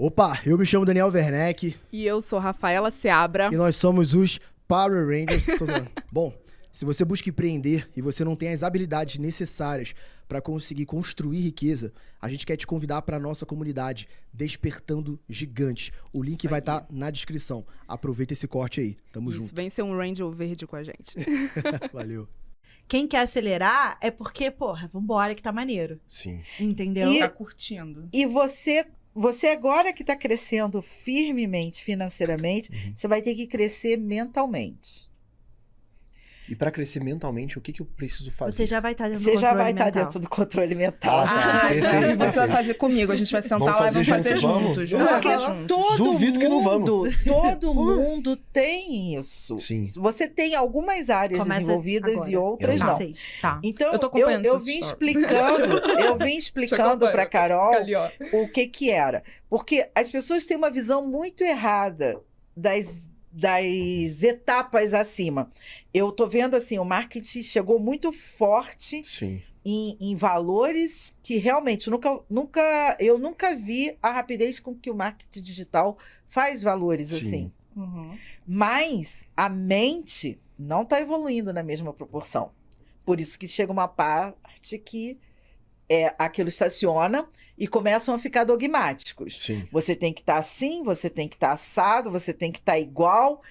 Opa, eu me chamo Daniel Werneck. E eu sou Rafaela Seabra. E nós somos os Power Rangers. Bom, se você busca empreender e você não tem as habilidades necessárias para conseguir construir riqueza, a gente quer te convidar para a nossa comunidade Despertando Gigantes. O link vai estar na descrição. Aproveita esse corte aí. Tamo junto. Vem ser um Ranger verde com a gente. Valeu. Quem quer acelerar é porque, porra, vambora que tá maneiro. Sim. Entendeu? Tá curtindo. E você agora que está crescendo firmemente, financeiramente, você vai ter que crescer mentalmente. E para crescer mentalmente, o que eu preciso fazer? Você já vai estar dentro do Você já controle vai estar mental. dentro do controle mental. Perfeito, Você vai fazer comigo, a gente vai sentar Vamos lá e fazer vamos fazer junto, vamos? juntos. Não, Vamos Porque fazer juntos. Duvido que não vamos. Todo mundo tem isso. Sim. Você tem algumas áreas Começa desenvolvidas agora. e outras Eu não. Sei. Tá. Então, Eu tô acompanhando eu essas vim stories. explicando para Carol Ali, ó. o que era. Porque as pessoas têm uma visão muito errada das etapas acima. Eu tô vendo assim, o marketing chegou muito forte Sim. em valores que realmente eu nunca vi a rapidez com que o marketing digital faz valores Sim. assim. Uhum. Mas a mente não está evoluindo na mesma proporção. Por isso que chega uma parte que aquilo estaciona e começam a ficar dogmáticos. Sim. Você tem que estar assim, você tem que estar assado, você tem que estar igual.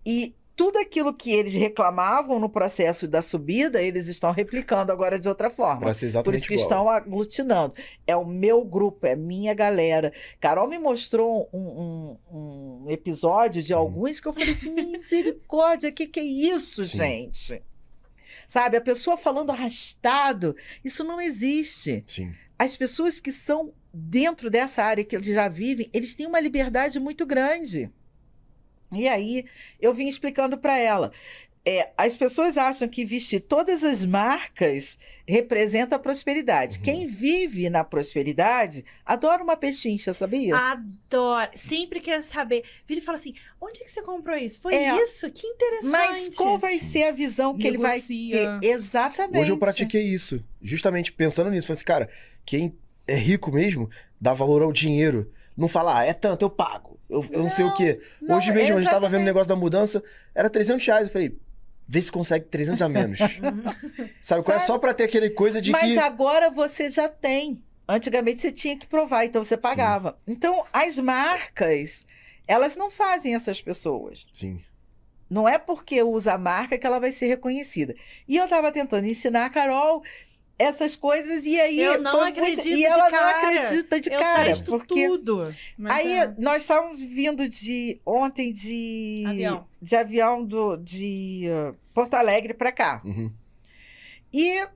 E tudo aquilo que eles reclamavam no processo da subida, eles estão replicando agora de outra forma. Pra ser exatamente Por isso que igual. estão aglutinando. É o meu grupo, é minha galera. Carol me mostrou um episódio de alguns que eu falei assim, misericórdia, que é isso, Sim. gente? Sabe, a pessoa falando arrastado, isso não existe. Sim. As pessoas que são dentro dessa área que eles já vivem, eles têm uma liberdade muito grande. E aí, eu vim explicando para ela. As pessoas acham que vestir todas as marcas representa a prosperidade. Uhum. Quem vive na prosperidade adora uma pechincha, sabia? Adoro. Sempre quer saber. Vira e fala assim, onde é que você comprou isso? Foi É. isso? Que interessante. Mas qual vai ser a visão que ele vai Negocia. ter? Exatamente. Hoje eu pratiquei isso. Justamente pensando nisso. Falei assim, cara, quem é rico mesmo, dá valor ao dinheiro. Não fala, é tanto, eu pago. Eu não sei o quê. não, Hoje mesmo, a gente tava vendo o exatamente. negócio da mudança, era R$300. Eu falei, vê se consegue 300 a menos. Sabe qual é? Sabe? Só pra ter aquela coisa de Mas que... agora você já tem. Antigamente você tinha que provar, então você pagava. Então, as marcas, elas não fazem essas pessoas. Sim. Não é porque usa a marca que ela vai ser reconhecida. E eu estava tentando ensinar a Carol essas coisas e aí... Eu não foi acredito e de ela cara. não acredita de Eu cara. testo Porque tudo. Mas aí nós estávamos vindo ontem de avião de Porto Alegre para cá. Uhum. E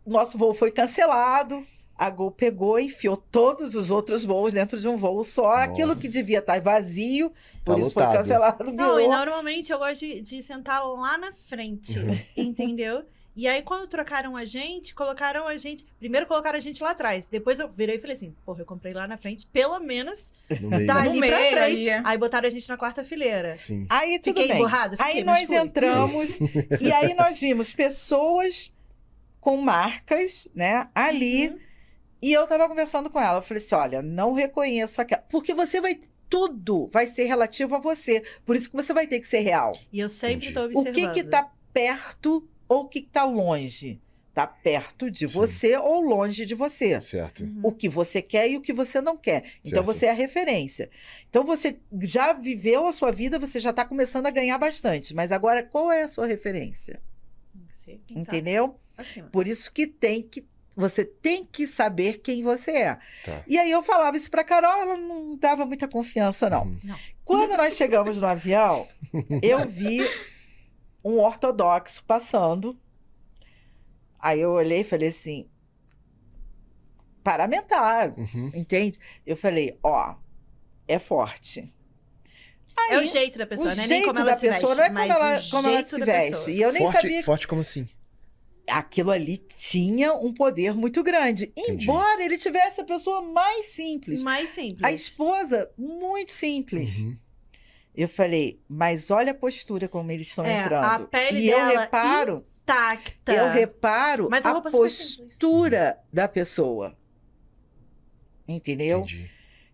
nosso voo foi cancelado. A Gol pegou e enfiou todos os outros voos dentro de um voo só. Nossa. Aquilo que devia estar vazio, por Tá isso foi lotado. cancelado, Não, e virou. normalmente eu gosto de sentar lá na frente, entendeu? E aí, quando trocaram a gente, primeiro colocaram a gente lá atrás. Depois eu virei e falei assim, porra, eu comprei lá na frente, pelo menos No meio. tá né? ali No pra meio, frente. ali. Aí botaram a gente na quarta fileira. Sim. Aí tudo Fiquei bem. emburrada? Fiquei, Aí mas nós fui. entramos e aí nós vimos pessoas com marcas, né, ali. Uhum. E eu tava conversando com ela. Eu falei assim, olha, não reconheço aquela... Porque tudo vai ser relativo a você. Por isso que você vai ter que ser real. E eu sempre Entendi. tô O observando. que tá perto ou o que tá longe? Tá perto de Sim. você ou longe de você. Certo. Uhum. O que você quer e o que você não quer. Então, Certo. você é a referência. Então, você já viveu a sua vida, você já está começando a ganhar bastante. Mas agora, qual é a sua referência? Sei quem tá Entendeu? acima. Por isso que você tem que saber quem você é. Tá. E aí, eu falava isso para Carol, ela não dava muita confiança, não. Uhum. Não. Quando nós chegamos no avião, eu vi um ortodoxo passando. Aí eu olhei e falei assim, parlamentar, Uhum. entende? Eu falei, ó, é forte. É o jeito da pessoa, O né? Nem jeito como ela da se pessoa, veste, não é mas como o ela jeito se da veste. pessoa. E eu nem sabia. Forte como assim? Aquilo ali tinha um poder muito grande. Entendi. Embora ele tivesse a pessoa mais simples. Mais simples. A esposa, muito simples. Uhum. Eu falei, mas olha a postura como eles estão entrando. a pele e dela eu reparo, Intacta. eu reparo Mas a a roupa super simples. postura da pessoa. Entendeu? Entendi.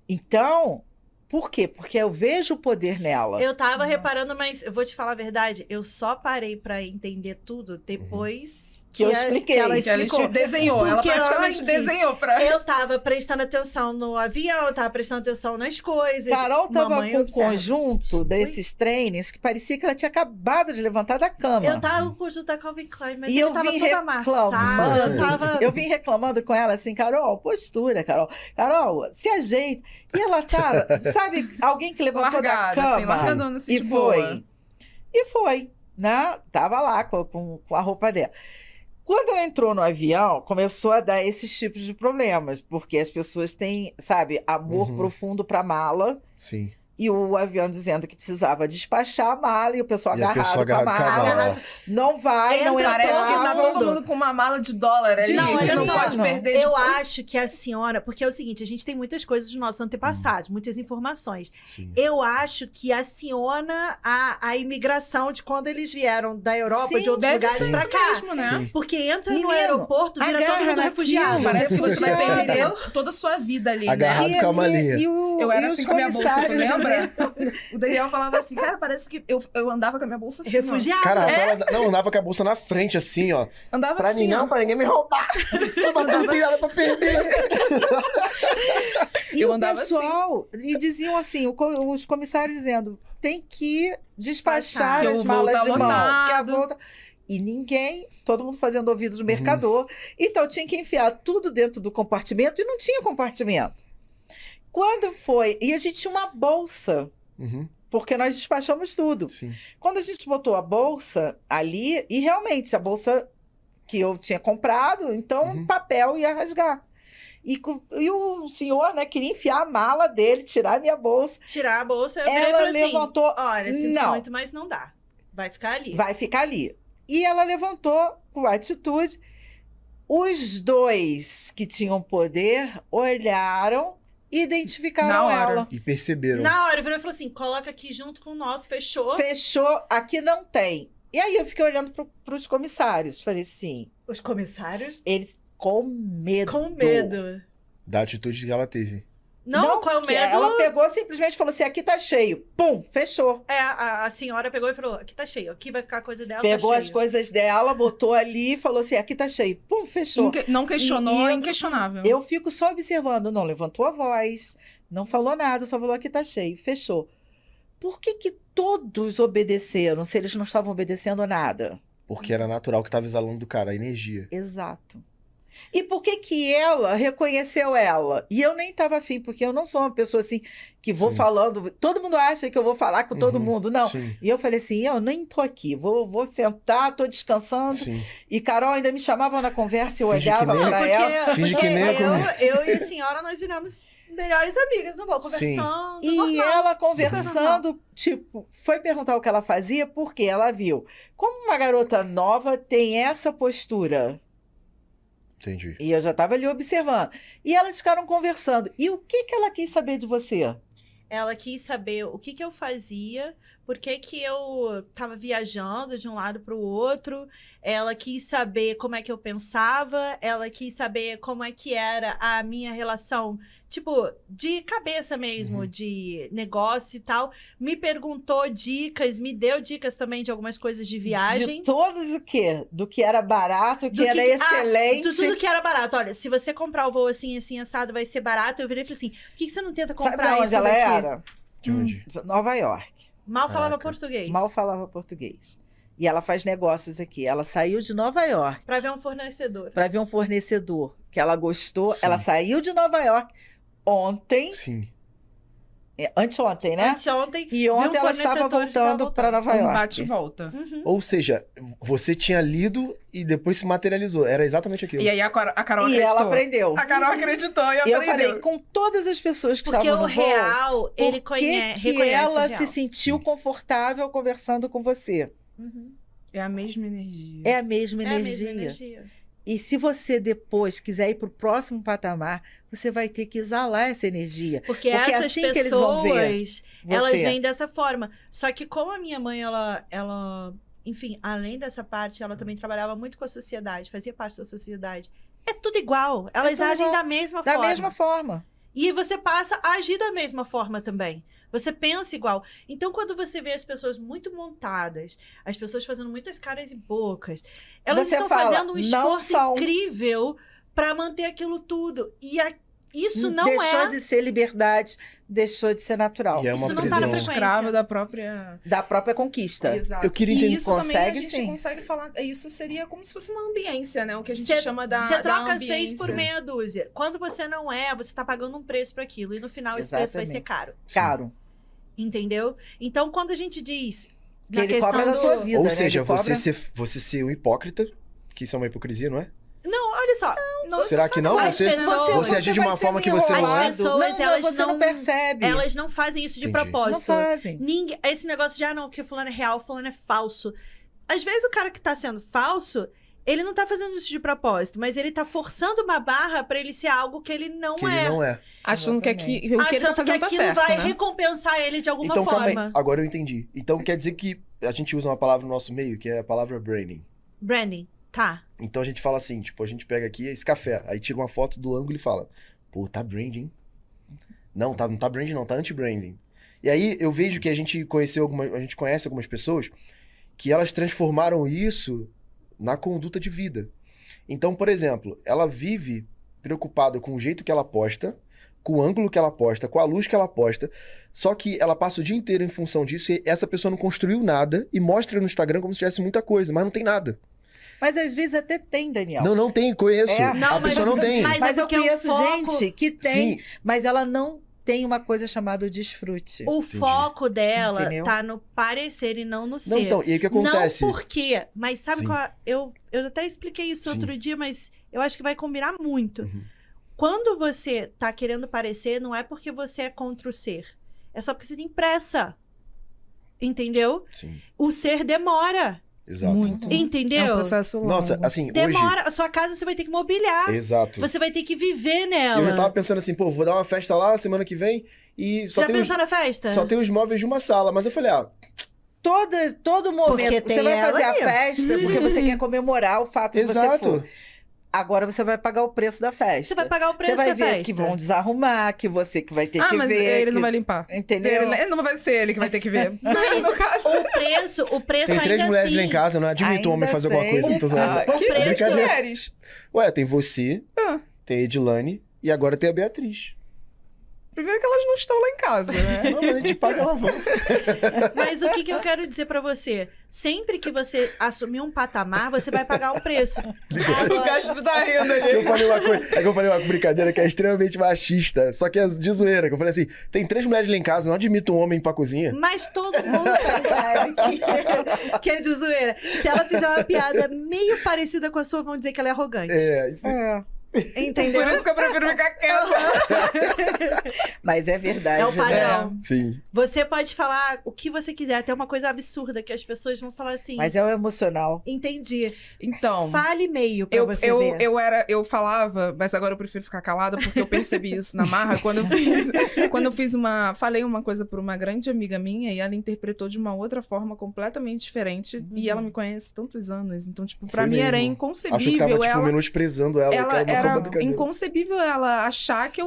Então, por quê? Porque eu vejo o poder nela. Eu tava Nossa. reparando, mas eu vou te falar a verdade, eu só parei pra entender tudo depois Que eu expliquei. que ela Que ela explicou. desenhou, ela Porque praticamente antes, desenhou pra... Eu tava prestando atenção no avião, eu tava prestando atenção nas coisas. Carol tava Mamãe com um observa. conjunto desses trainings que parecia que ela tinha acabado de levantar da cama. Eu tava com o conjunto da Calvin Klein, mas E ele eu tava vim todo amassado. Eu tava... Eu vim reclamando com ela assim, Carol, postura, Carol. Carol, se ajeita. E ela tá, sabe, alguém que levantou Largada, da cama assim, largadona, assim, e de foi. boa. E foi, né? Tava lá com a roupa dela. Quando ela entrou no avião, começou a dar esses tipos de problemas, porque as pessoas têm, sabe, amor profundo pra mala. Sim. E o avião dizendo que precisava despachar a mala e o pessoal E a agarrado pessoa com a agarrada com a mala. mala. Não vai, não Entra, Parece que tá entrava. todo mundo com uma mala de dólar ali, Não, que olha não só, pode não. perder. Eu tipo, acho que a senhora... Porque é o seguinte, a gente tem muitas coisas dos nossos antepassados, muitas informações. Sim. Eu acho que aciona a imigração de quando eles vieram da Europa, Sim, de outros deve lugares ser pra isso cá. mesmo, né? Sim. Porque entra no Menino, aeroporto, vira todo agarra mundo naquilo, refugiado. Parece que você vai Refugiada. perder toda a sua vida ali, Agarrado né? com a malinha. Eu era e assim os com a minha bolsa, tu comissários lembra? O Daniel falava assim, cara, parece que eu andava com a minha bolsa assim, ó. Refugiado. Cara, a Rafaela não andava com a bolsa na frente, assim, ó. Andava Pra assim, mim não, ó. pra ninguém me roubar. Não tem nada pra perder. E Eu o andava pessoal, e diziam assim, os comissários dizendo, tem que despachar Que as o voo malas tá de mão. lotado. Que a volta... E ninguém, todo mundo fazendo ouvidos do mercador. Então tinha que enfiar tudo dentro do compartimento e não tinha compartimento. Quando foi... E a gente tinha uma bolsa, Uhum, porque nós despachamos tudo. sim. Quando a gente botou a bolsa ali, e realmente a bolsa que eu tinha comprado, então o papel ia rasgar. E o senhor, né, queria enfiar a mala dele, tirar a minha bolsa. Tirar a bolsa, eu virei e Ela falei assim, levantou. olha, sinto Não. muito, mas não dá. Vai ficar ali. Vai ficar ali. E ela levantou com atitude. Os dois que tinham poder olharam, identificaram Na hora. ela. E perceberam. Na hora, virou e falou assim, coloca aqui junto com o nosso, fechou. Fechou, aqui não tem. E aí eu fiquei olhando para os comissários. Falei assim, Os comissários eles com medo. com medo. Da atitude que ela teve. Não, com o que medo... Ela pegou simplesmente e falou assim: aqui tá cheio. Pum, fechou. É, a senhora pegou e falou, aqui tá cheio, aqui vai ficar a coisa dela, Pegou tá as cheio. coisas dela, botou ali e falou assim: aqui tá cheio. Pum, fechou. Não questionou, E é eu- inquestionável. Eu fico só observando. Não levantou a voz, não falou nada, só falou: aqui tá cheio. Fechou. Por que que todos obedeceram se eles não estavam obedecendo nada? Porque era natural que tava exalando do cara, a energia. Exato. E por que que ela reconheceu ela? E eu nem estava afim, porque eu não sou uma pessoa assim que vou Sim. falando. Todo mundo acha que eu vou falar com todo mundo. Não. Sim, E eu falei assim: eu nem tô aqui, vou sentar, tô descansando. sim. E Carol ainda me chamava na conversa e eu Finge que olhava nem- para ela. Finge que nem é comigo. eu e a senhora, nós viramos melhores amigas, não vou conversando. E normal. ela conversando, tipo, foi perguntar o que ela fazia, porque ela viu. Como uma garota nova tem essa postura. Entendi. E eu já estava ali observando. E elas ficaram conversando. E o que que ela quis saber de você? Ela quis saber o que eu fazia, por que eu tava viajando de um lado para o outro. Ela quis saber como é que eu pensava. Ela quis saber como é que era a minha relação, tipo, de cabeça mesmo, de negócio e tal. Me perguntou dicas, me deu dicas também de algumas coisas de viagem. De todos o quê? Do que era barato, o que Do era que- excelente. De tudo que era barato. Olha, se você comprar o voo assim, assim, assado, vai ser barato. Eu virei e falei assim, por que você não tenta Sabe comprar de onde isso ela daqui? era? De onde? Nova York. Mal falava Caraca. português. Mal falava português. E ela faz negócios aqui. Ela saiu de Nova York Pra ver um fornecedor. para ver um fornecedor que ela gostou. Sim. Ela saiu de Nova York ontem, Sim. anteontem, né? Anteontem. E ontem ela estava voltando para Nova Um York. bate e volta. Uhum. Ou seja, você tinha lido e depois se materializou. Era exatamente aquilo. E aí a Carol E acreditou. ela aprendeu. A Carol acreditou e E aprendeu. eu falei, com todas as pessoas que Porque estavam o no voo, real, ele por que reconhece ela o real. se sentiu confortável conversando com você? Uhum. É a mesma energia. É a mesma É a energia. mesma energia. E se você depois quiser ir para o próximo patamar, você vai ter que exalar essa energia. Porque Porque é essas assim pessoas, que eles vão ver elas você. vêm dessa forma. Só que como a minha mãe, ela, enfim, além dessa parte, ela também trabalhava muito com a sociedade, fazia parte da sociedade. É tudo igual. Elas tudo agem igual. da mesma Da forma. mesma forma. E você passa a agir da mesma forma também. Você pensa igual. Então, quando você vê as pessoas muito montadas, as pessoas fazendo muitas caras e bocas, elas Você estão fala, fazendo um não esforço são. incrível para manter aquilo tudo. E isso não Deixou de ser liberdade, deixou de ser natural. E é uma Isso não tá na prisão. frequência. Escravo da própria... Da própria conquista. Exato. Eu queria E entender- isso também a Consegue, gente sim. consegue falar. Isso seria como se fosse uma ambiência, né? O que a gente Cê- chama da Você da troca ambiência. 6 por meia dúzia. Quando você não é, você tá pagando um preço para aquilo. E no final, esse preço vai ser caro. Caro. Entendeu? Então, quando a gente diz Que na ele questão cobra da tua vida, Ou né? seja, Ele cobra- você ser um hipócrita, que isso é uma hipocrisia, não é? Não, olha só. Não Será que não? As Você, pessoas- você agir de vai uma sendo forma que você não enrolado. é. As pessoas, não, elas você não não- percebe. Elas não fazem isso de Entendi. não propósito. fazem. Ninguém, esse negócio de, não, que fulano é real, fulano é falso. Às vezes o cara que tá sendo falso, ele não tá fazendo isso de propósito, mas ele tá forçando uma barra pra ele ser algo que ele não Que é. ele não é. Achando que, o que ele Achando tá fazendo que tá aquilo certo, vai né? recompensar ele de alguma Então, calma aí. forma. Agora eu entendi. Então quer dizer que a gente usa uma palavra no nosso meio, que é a palavra branding. Branding, tá. Então a gente fala assim, tipo, a gente pega aqui esse café, aí tira uma foto do ângulo e fala, pô, tá branding. Não tá branding não, tá anti-branding. E aí eu vejo que a gente conhece algumas pessoas que elas transformaram isso na conduta de vida. Então, por exemplo, ela vive preocupada com o jeito que ela posta, com o ângulo que ela posta, com a luz que ela posta, só que ela passa o dia inteiro em função disso e essa pessoa não construiu nada e mostra no Instagram como se tivesse muita coisa, mas não tem nada. Mas às vezes até tem, Daniel. Não tem, conheço. É. Não, A pessoa não tem. mas Mas é eu porque o conheço foco- gente que tem, Sim. mas ela não tem uma coisa chamada desfrute. O foco dela Entendeu? tá no parecer e não no ser. Não, então, e aí o que acontece? Não por quê, mas sabe Sim. qual... Eu até expliquei isso Sim. outro dia, mas eu acho que vai combinar muito. Uhum. Quando você tá querendo parecer, não é porque você é contra o ser. É só porque você tem pressa. Entendeu? Sim, O ser demora. exato. Muito. Entendeu? É um processo longo. Nossa, assim, Demora. A sua casa você vai ter que mobiliar. Exato. Você vai ter que viver Eu nela. já tava pensando assim, pô, vou dar uma festa lá semana que vem e só Já tem, pensou na festa? só tem os móveis de uma sala. Mas eu falei, Todo momento Porque você tem vai ela fazer a aí. festa porque você quer comemorar o fato de você exato. for. Agora você vai pagar o preço da festa. Você vai pagar o preço Você vai da ver festa. que vão desarrumar, que você que vai ter que mas ver. ele que- não vai limpar. Entendeu? Ele não vai ser ele que vai ter que ver. Mas No caso. o preço Tem 3 ainda mulheres assim... lá em casa, não admito Ainda o homem fazer alguma sei. coisa. Não tô zoando. Ah, O que preço- Brincadeira. mulheres. Ué, tem você, Ah, tem a Edilane e agora tem a Beatriz. primeiro que elas não estão lá em casa, né? Não, mas a gente paga ela volta. Mas o que eu quero dizer pra você? Sempre que você assumir um patamar, você vai pagar o preço. O Castro tá rindo Que eu ali. falei uma coisa, é que eu falei uma brincadeira que é extremamente machista, só que é de zoeira. Que eu falei assim: tem 3 mulheres lá em casa, não admito um homem pra cozinha. Mas todo mundo sabe que é de zoeira. Se ela fizer uma piada meio parecida com a sua, vão dizer que ela é arrogante. É, isso É, Entendeu? Por isso que eu prefiro ficar quieta. mas é verdade. É o padrão. né? sim. Você pode falar o que você quiser, até uma coisa absurda que as pessoas vão falar assim. Mas é o emocional. Entendi. Então, Fale meio pra eu, você eu, ver. eu falava, mas agora eu prefiro ficar calada porque eu percebi isso na marra quando eu fiz falei uma coisa por uma grande amiga minha e ela interpretou de uma outra forma completamente diferente e ela me conhece tantos anos, então tipo, pra Foi mim era mesmo. inconcebível Achou que tava, tipo, ela menosprezando ela, que ela não soube era uma brincadeira. inconcebível ela achar que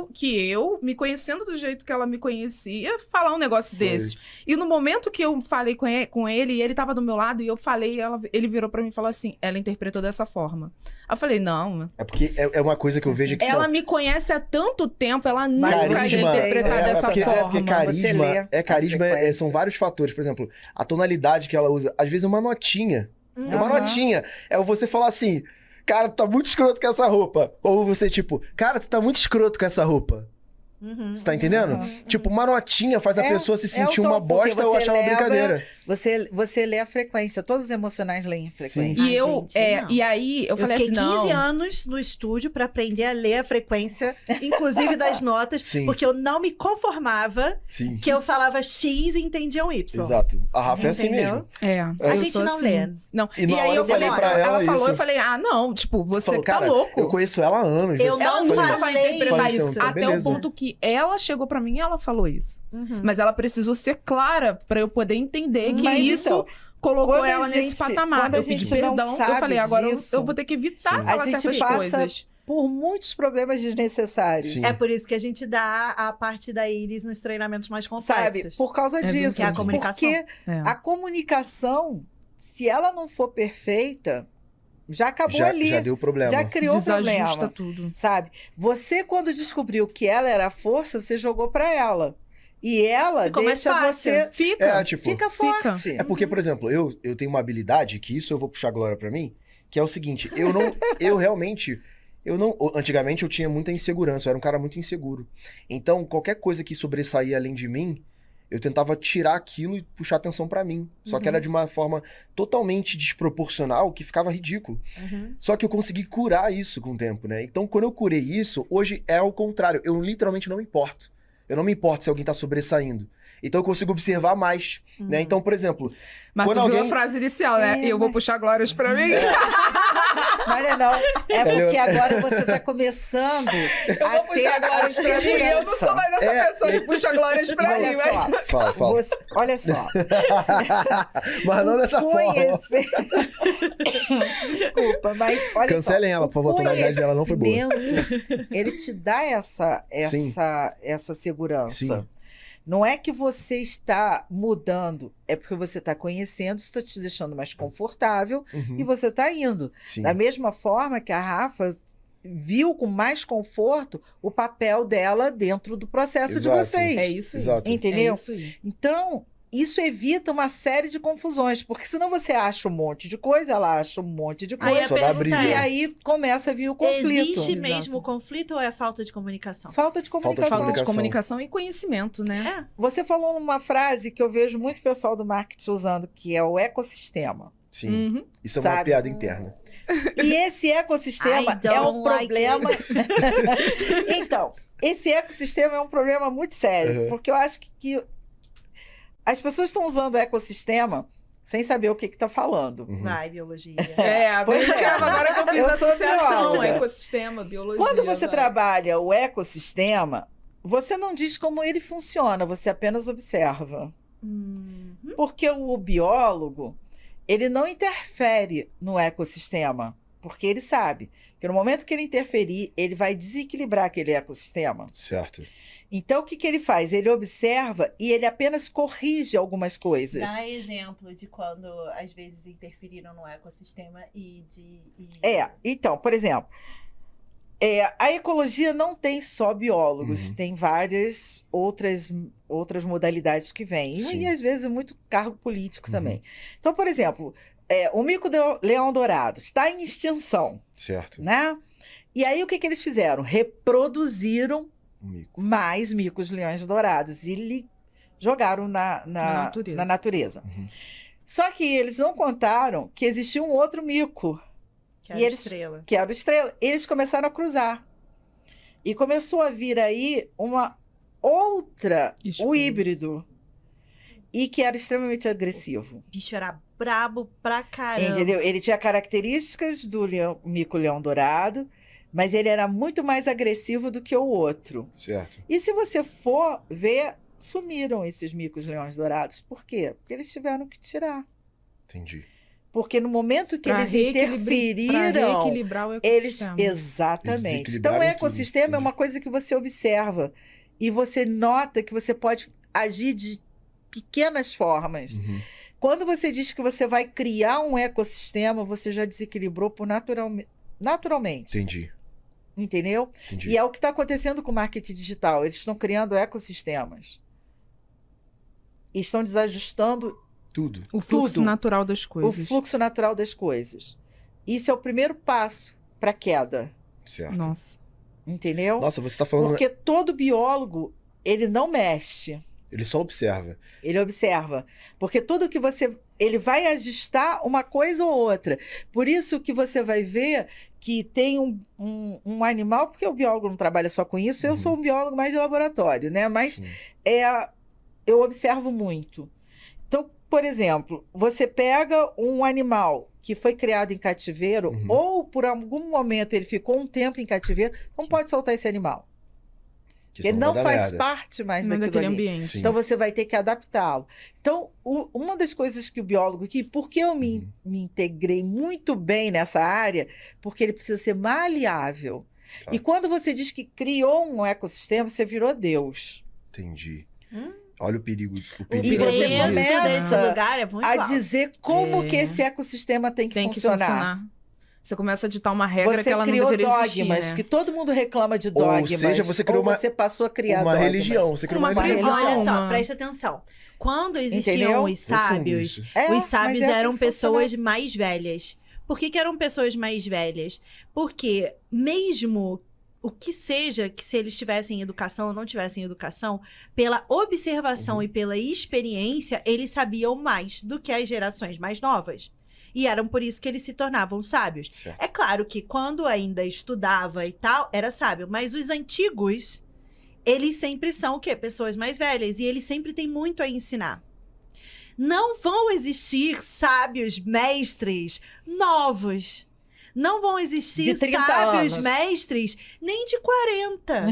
eu, me conhecendo do jeito que ela me conhecia, falar um negócio Foi. desses. E no momento que eu falei com ele e ele tava do meu lado, e eu falei, ele virou pra mim e falou assim, ela interpretou dessa forma. Aí eu falei, não, É porque é uma coisa que eu vejo que ela são... me conhece há tanto tempo, ela nunca Carisma, ia interpretar é, dessa porque, forma. porque Você carisma, lê carisma a frequência. são vários fatores. Por exemplo, a tonalidade que ela usa, às vezes é uma notinha. É uma Aham. notinha. É você falar assim, cara, tu tá muito escroto com essa roupa. Ou você, tipo, cara, tu tá muito escroto com essa roupa. Uhum. Você tá entendendo? Tipo, uma notinha faz a É, pessoa se é sentir o tom, uma porque bosta ou você achar uma leva- brincadeira. Você lê a frequência. Todos os emocionais leem a frequência. E Ai, eu, gente, não. e aí, eu falei fiquei assim, 15 não. anos no estúdio pra aprender a ler a frequência, inclusive das notas, Sim. porque eu não me conformava Sim, que eu falava X e entendiam Y. exato. A Rafa é assim Entendeu? mesmo. A eu gente sou não assim. lê. Não. E na aí hora eu eu falei falei pra ela ela falou, isso. eu falei, não, tipo, você Falou, que tá cara, louco. eu conheço ela há anos. Eu você- não Ela falei, nunca vai falei interpretar isso. isso. Então, Até beleza. o ponto que ela chegou pra mim e ela falou isso. Uhum. Mas ela precisou ser clara pra eu poder entender que Mas, isso então, colocou quando a ela nesse gente- patamar. quando a Eu pedi gente não perdão, eu sabe falei, agora disso, eu vou ter que evitar Sim. falar a gente certas passa coisas. por muitos problemas desnecessários. Sim. É por isso que a gente dá a parte da íris nos treinamentos mais Sabe? complexos. Por causa disso. Que é a comunicação. Porque É. a comunicação, se ela não for perfeita, já acabou ali. Já deu problema. Já criou Desajusta problema. tudo. Sabe? Você, quando descobriu que ela era a força, você jogou pra ela. E ela Ficou mais deixa fácil. você... Fica. É, tipo, Fica forte. é porque, por exemplo, eu tenho uma habilidade, que isso eu vou puxar a glória pra mim, que é o seguinte, antigamente eu tinha muita insegurança, eu era um cara muito inseguro. Então, qualquer coisa que sobressaía além de mim, eu tentava tirar aquilo e puxar atenção pra mim. Só que era de uma forma totalmente desproporcional, que ficava ridículo. Uhum. Só que eu consegui curar isso com o tempo, né? Então, quando eu curei isso, hoje é o contrário. Eu literalmente não me importo. Eu não me importo se alguém tá sobressaindo. Então, eu consigo observar mais, né? Então, por exemplo... Mas quando tu viu alguém- a frase inicial, né? É, Eu vou puxar glórias pra mim. Mas não, é porque agora você está começando a ter a segurança. Eu não sou mais essa pessoa que puxa glórias pra mim, Olha mas... só, Fala. olha só. Mas não dessa forma. Conhecer... Desculpa, mas olha Cancelem só. ela, por favor, a tonalidade dela não foi boa. Conhecimento, ele te dá essa segurança. Sim. Não é que você está mudando, é porque você está conhecendo, está te deixando mais confortável Uhum. e você está indo. Sim. Da mesma forma que a Rafa viu com mais conforto o papel dela dentro do processo de Exato. vocês. É isso aí. Exato. Entendeu? É isso aí. Então, isso evita uma série de confusões, porque senão você acha um monte de coisa, ela acha um monte de Aí coisa, a Só dá pergunta briga. e é, aí começa a vir o conflito. existe Exato. mesmo o conflito ou é falta de comunicação? Falta de comunicação. Falta de Comunicação. comunicação e conhecimento, né? É. Você falou uma frase que eu vejo muito pessoal do marketing usando, que é o ecossistema. Sim. Uhum. Isso é uma Sabe? piada interna. E esse ecossistema I é um don't like problema. Então, esse ecossistema é um problema muito sério, Uhum. porque eu acho que as pessoas estão usando o ecossistema sem saber o que está falando. Uhum. Vai, biologia. É, Pois pois é. agora que eu fiz Eu a sou associação, bióloga. ecossistema, biologia. Quando você vai. trabalha o ecossistema, você não diz como ele funciona, você apenas observa. Uhum. Porque o biólogo, ele não interfere no ecossistema, porque ele sabe que no momento que ele interferir, ele vai desequilibrar aquele ecossistema. Certo. Então, o que ele faz? Ele observa e ele apenas corrige algumas coisas. Dá exemplo de quando às vezes interferiram no ecossistema e de. Então, por exemplo, a ecologia não tem só biólogos, Uhum. tem várias outras modalidades que vêm. Sim. E às vezes muito cargo político Uhum. também. Então, por exemplo, o mico-leão-dourado está em extinção, Certo. né? E aí o que eles fizeram? Reproduziram Um mico. mais micos-leões-dourados e jogaram na natureza. natureza. Uhum. Só que eles não contaram que existia um outro mico, Que E era eles- estrela. que era o estrela. Eles começaram a cruzar. E começou a vir aí uma outra, o Espécie. híbrido. E que era extremamente agressivo. O bicho era brabo pra caramba. Entendeu? Ele tinha características do mico-leão-dourado, mas ele era muito mais agressivo do que o outro. Certo. E se você for ver, sumiram esses micos-leões-dourados. Por quê? Porque eles tiveram que tirar. Entendi. Porque no momento que Pra eles pra interferiram, reequilibrar o eles ecossistema. exatamente. Eles Então, o desequilibraram tudo, ecossistema é entendi. uma coisa que você observa e você nota que você pode agir de pequenas formas. Uhum. Quando você diz que você vai criar um ecossistema, você já desequilibrou por naturalmente. Entendi. Entendeu? Entendi. E é o que está acontecendo com o marketing digital. Eles estão criando ecossistemas. E estão desajustando Tudo. O fluxo tudo. natural das o coisas. fluxo natural das coisas. Isso é o primeiro passo para a queda. Certo. Nossa. Entendeu? Nossa, você tá falando... Porque todo biólogo, ele não mexe. Ele só observa. Ele observa. Porque tudo que você... Ele vai ajustar uma coisa ou outra. Por isso que você vai ver que tem um animal... Porque o biólogo não trabalha só com isso. Eu Uhum. sou um biólogo mais de laboratório, né? Mas Sim. eu observo muito. Então, por exemplo, você pega um animal que foi criado em cativeiro Uhum. ou por algum momento ele ficou um tempo em cativeiro, não pode soltar esse animal. Que Ele senão não vai dar faz merda. parte mais Não é daquilo daquele ali. ambiente. Sim. Então você vai ter que adaptá-lo. Então, uma das coisas que o biólogo aqui, porque eu me integrei muito bem nessa área, porque ele precisa ser maleável. Tá. E quando você diz que criou um ecossistema, você virou Deus. Entendi. Olha o perigo. O O perigo você preço começa desse lugar é muito A alto. dizer como É. que esse ecossistema tem que Tem que funcionar. funcionar. Você começa a ditar uma regra Você que ela não criou deveria dogmas, existir, né? que todo mundo reclama de dogmas. seja, você criou ou você passou a criar Uma dogmas. religião. Você criou uma Uma religião. prisão. Olha só, uma- presta atenção. Quando existiam Entendeu? os sábios, Profundo isso. É, os mas sábios é assim eram que pessoas mais velhas. Por que eram pessoas mais velhas? Porque mesmo o que seja, que se eles tivessem educação ou não tivessem educação, pela observação e pela experiência, eles sabiam mais do que as gerações mais novas. E eram por isso que eles se tornavam sábios. Certo. É claro que quando ainda estudava e tal, era sábio. Mas os antigos, eles sempre são o quê? Pessoas mais velhas. E eles sempre têm muito a ensinar. Não vão existir sábios mestres novos. Não vão existir De 30 sábios anos. mestres nem de 40.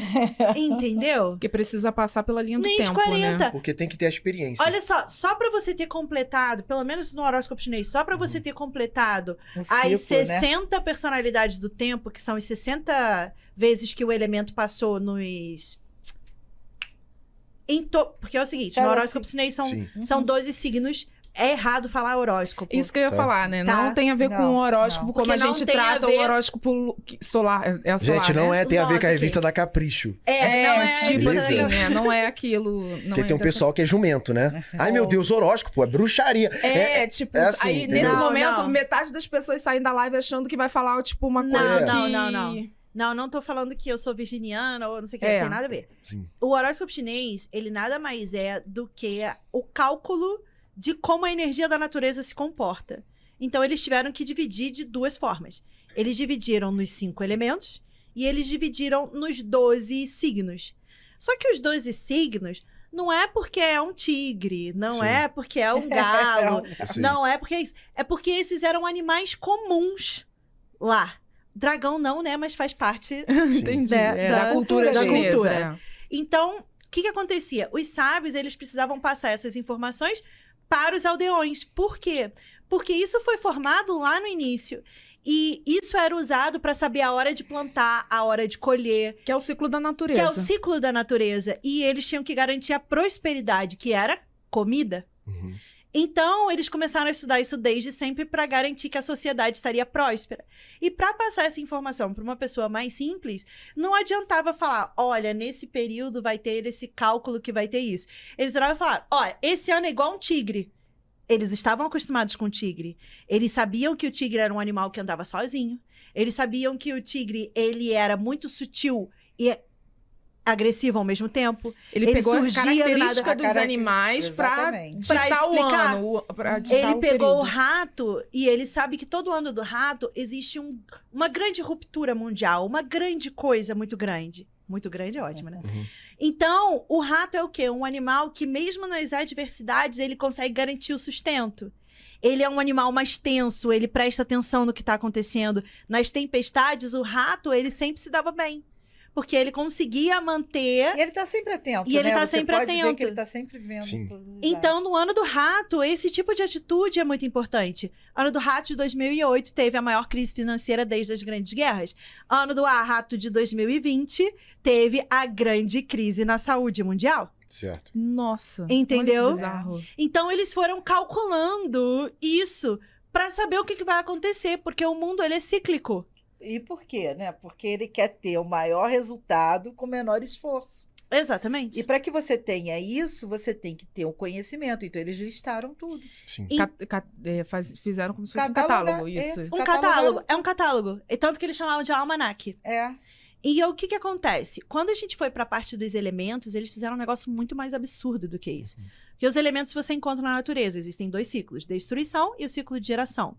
Entendeu? Porque precisa passar pela linha do Nem de tempo, 40. né? Porque tem que ter a experiência. Olha só para você ter completado, pelo menos no horóscopo chinês, só para você ter completado Um as ciclo, né? 60 personalidades do tempo, que são as 60 vezes que o elemento passou nos... Porque é o seguinte, no Cara, horóscopo chinês Sim. são 12 signos. É errado falar horóscopo. Isso que eu ia Tá. falar, né? Tá. Não tem a ver com Não, o horóscopo não. como Porque a não gente tem a trata ver- o horóscopo solar. É a solar, Gente, não né? é, tem a ver com a Nossa, revista da Capricho. não é tipo Beleza. assim, né? Não é aquilo. Não Porque é tem um dessa- pessoal que é jumento, né? Ai, meu Deus, horóscopo, é bruxaria. Tipo, é assim, aí entendeu? nesse Não, momento, não. metade das pessoas saem da live achando que vai falar, tipo, uma Não, coisa não, que... não tô falando que eu sou virginiana ou não sei o que, É. não tem nada a ver. Sim. O horóscopo chinês, ele nada mais é do que o cálculo de como a energia da natureza se comporta. Então, eles tiveram que dividir de duas formas. Eles dividiram nos 5 elementos e eles dividiram nos 12 signos. Só que os 12 signos não é porque é um tigre, não Sim. é porque é um galo, Eu sei. não é porque é isso. É porque esses eram animais comuns lá. Dragão não, né? Mas faz parte. Entendi. Da- É, da da cultura cultura. chinesa. Da cultura. é. Então, o que acontecia? Os sábios, eles precisavam passar essas informações para os aldeões. Por quê? Porque isso foi formado lá no início. E isso era usado para saber a hora de plantar, a hora de colher, Que é o ciclo da que natureza. é o ciclo da natureza. E eles tinham que garantir a prosperidade, que era comida. Uhum. Então, eles começaram a estudar isso desde sempre para garantir que a sociedade estaria próspera. E para passar essa informação para uma pessoa mais simples, não adiantava falar, olha, nesse período vai ter esse cálculo que vai ter isso. Eles iravam falar, olha, esse ano é igual um tigre. Eles estavam acostumados com o tigre. Eles sabiam que o tigre era um animal que andava sozinho. Eles sabiam que o tigre, ele era muito sutil e agressivo ao mesmo tempo. Ele pegou a surgia do característica nada. dos animais pra Exatamente. Pra ditar o explicar. ano. Pra ditar Ele o pegou o período. rato e ele sabe que todo ano do rato existe uma grande ruptura mundial, uma grande coisa muito grande. Muito grande é ótimo, né? Uhum. Então, o rato é o quê? Um animal que, mesmo nas adversidades, ele consegue garantir o sustento. Ele é um animal mais tenso, ele presta atenção no que está acontecendo. Nas tempestades, o rato, ele sempre se dava bem. Porque ele conseguia manter... E ele tá sempre atento, E ele né? tá Você sempre pode ver atento. que ele tá sempre vendo. Sim. todos os Então, no ano do rato, esse tipo de atitude é muito importante. Ano do rato de 2008 teve a maior crise financeira desde as grandes guerras. Ano do rato de 2020 teve a grande crise na saúde mundial. Certo. Nossa. Entendeu? olha que bizarro. Então, eles foram calculando isso para saber o que vai acontecer, porque o mundo ele é cíclico. E por quê, né? Porque ele quer ter o maior resultado com menor esforço. Exatamente. E para que você tenha isso, você tem que ter o conhecimento. Então, eles listaram tudo. Sim. Fizeram como se fosse um Catálogo, catálogo, é isso. esse. Um Catálogo. catálogo. É um catálogo. E tanto que eles chamavam de almanaque. É. E o que acontece? Quando a gente foi para a parte dos elementos, eles fizeram um negócio muito mais absurdo do que isso. Porque os elementos você encontra na natureza. Existem 2 ciclos, destruição e o ciclo de geração.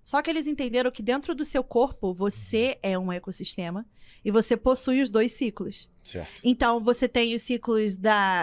Só que eles entenderam que dentro do seu corpo, você é um ecossistema e você possui os 2 ciclos. Certo. Então, você tem os ciclos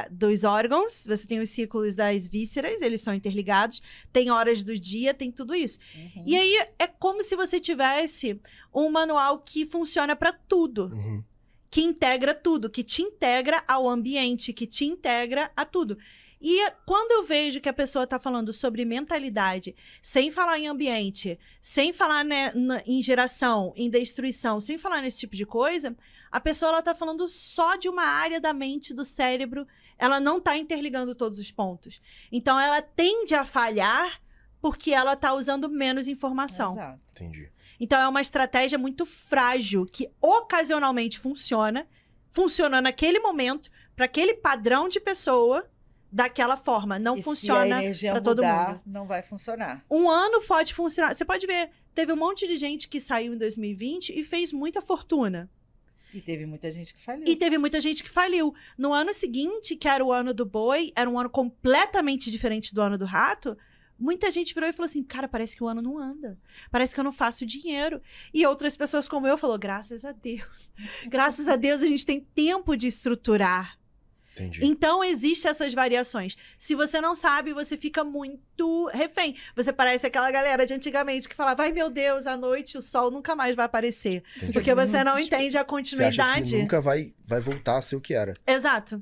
dos órgãos, você tem os ciclos das vísceras, eles são interligados, tem horas do dia, tem tudo isso. E aí, é como se você tivesse um manual que funciona para tudo. Uhum. que integra tudo, que te integra ao ambiente, que te integra a tudo. E quando eu vejo que a pessoa está falando sobre mentalidade, sem falar em ambiente, sem falar, né, em geração, em destruição, sem falar nesse tipo de coisa, a pessoa ela está falando só de uma área da mente, do cérebro, ela não está interligando todos os pontos. Então, ela tende a falhar porque ela está usando menos informação. Exato. Entendi. Então, é uma estratégia muito frágil, que ocasionalmente funciona naquele momento, para aquele padrão de pessoa, daquela forma. Não E se a funciona energia para todo mudar, mundo. não vai funcionar. Um ano pode funcionar. Você pode ver, teve um monte de gente que saiu em 2020 e fez muita fortuna. E teve muita gente que faliu. E teve muita gente que faliu. No ano seguinte, que era o ano do boi, era um ano completamente diferente do ano do rato, muita gente virou e falou assim, cara, parece que o ano não anda. Parece que eu não faço dinheiro. E outras pessoas como eu falou, graças a Deus. Graças a Deus a gente tem tempo de estruturar. Entendi. Então, existem essas variações. Se você não sabe, você fica muito refém. Você parece aquela galera de antigamente que falava, ai meu Deus, à noite o sol nunca mais vai aparecer. Entendi. Porque você não Não entende a Você acha que continuidade. nunca vai voltar a ser o que era. Exato.